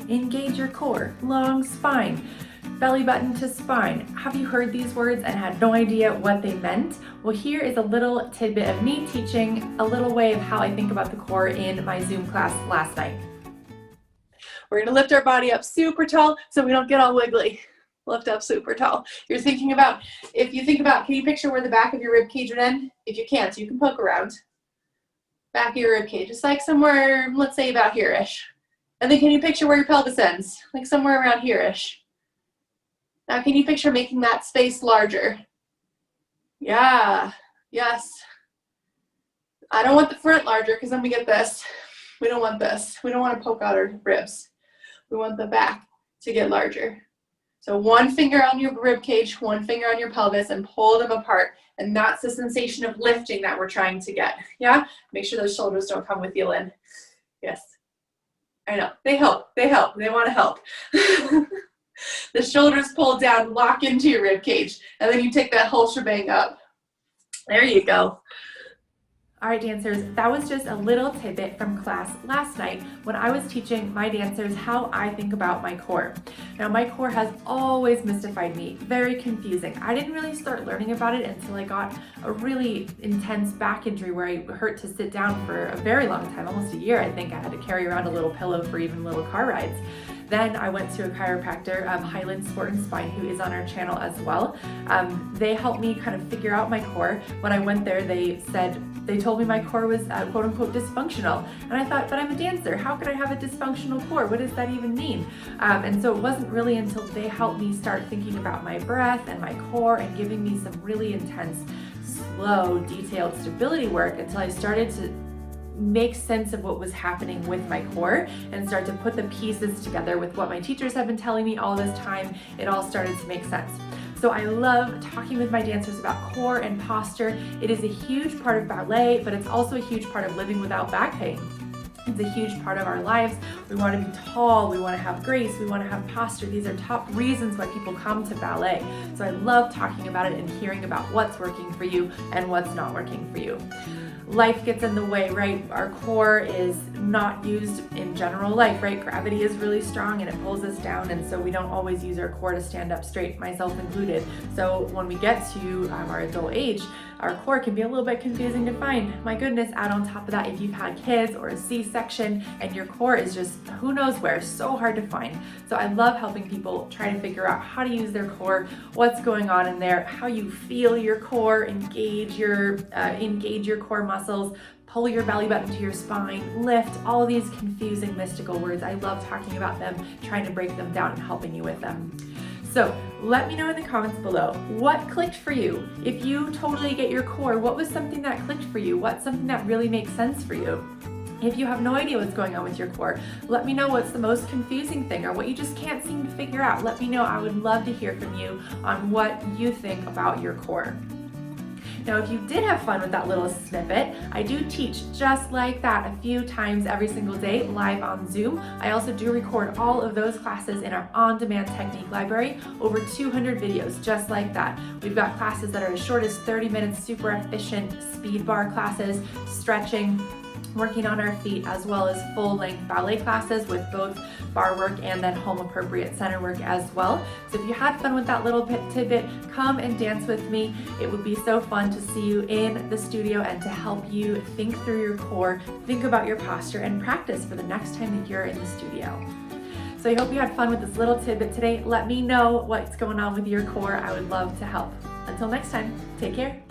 engage your core, long spine, belly button to spine. Have you heard these words and had no idea what they meant? Well, here is a little tidbit of me teaching a little way of how I think about the core in my Zoom class last night. We're gonna lift our body up super tall so we don't get all wiggly. Lift up super tall. You're thinking about, can you picture where the back of your rib cage would end? If you can't, you can poke around. Back of your rib cage, it's like somewhere, let's say about here-ish. And then can you picture where your pelvis ends? Like somewhere around here-ish. Now can you picture making that space larger? Yeah, yes. I don't want the front larger because then we get this. We don't want this. We don't want to poke out our ribs. We want the back to get larger. So one finger on your rib cage, one finger on your pelvis, and pull them apart. And that's the sensation of lifting that we're trying to get. Yeah? Make sure those shoulders don't come with you, Lynn. Yes. I know. They help. They help. They want to help. The shoulders pull down, lock into your rib cage, and then you take that whole shebang up. There you go. All right, dancers, that was just a little tidbit from class last night when I was teaching my dancers how I think about my core. Now, my core has always mystified me, very confusing. I didn't really start learning about it until I got a really intense back injury where I hurt to sit down for a very long time, almost a year. I think I had to carry around a little pillow for even little car rides. Then I went to a chiropractor, Highland Sport and Spine, who is on our channel as well. They helped me kind of figure out my core. When I went there, they told me my core was quote unquote dysfunctional. And I thought, but I'm a dancer. How could I have a dysfunctional core? What does that even mean? And so it wasn't really until they helped me start thinking about my breath and my core and giving me some really intense, slow, detailed stability work until I started to make sense of what was happening with my core and start to put the pieces together with what my teachers have been telling me all this time. It all started to make sense. So I love talking with my dancers about core and posture. It is a huge part of ballet, but it's also a huge part of living without back pain. It's a huge part of our lives. We want to be tall, we want to have grace, we want to have posture. These are top reasons why people come to ballet. So I love talking about it and hearing about what's working for you and what's not working for you. Life gets in the way, right? Our core is not used in general life, right? Gravity is really strong and it pulls us down, and so we don't always use our core to stand up straight, myself included. So when we get to our adult age, our core can be a little bit confusing to find. My goodness, add on top of that, if you've had kids or a C-section and your core is just who knows where, so hard to find. So I love helping people try to figure out how to use their core, what's going on in there, how you feel your core, engage your core muscles, pull your belly button to your spine, lift, all of these confusing mystical words. I love talking about them, trying to break them down and helping you with them. So let me know in the comments below, what clicked for you? If you totally get your core, what was something that clicked for you? What's something that really makes sense for you? If you have no idea what's going on with your core, let me know what's the most confusing thing or what you just can't seem to figure out. Let me know. I would love to hear from you on what you think about your core. Now, if you did have fun with that little snippet, I do teach just like that a few times every single day live on Zoom. I also do record all of those classes in our on-demand technique library, over 200 videos just like that. We've got classes that are as short as 30 minutes, super efficient speed bar classes, stretching, working on our feet, as well as full-length ballet classes with both bar work and then home-appropriate center work as well. So if you had fun with that little tidbit, come and dance with me. It would be so fun to see you in the studio and to help you think through your core, think about your posture, and practice for the next time that you're in the studio. So I hope you had fun with this little tidbit today. Let me know what's going on with your core. I would love to help. Until next time, take care.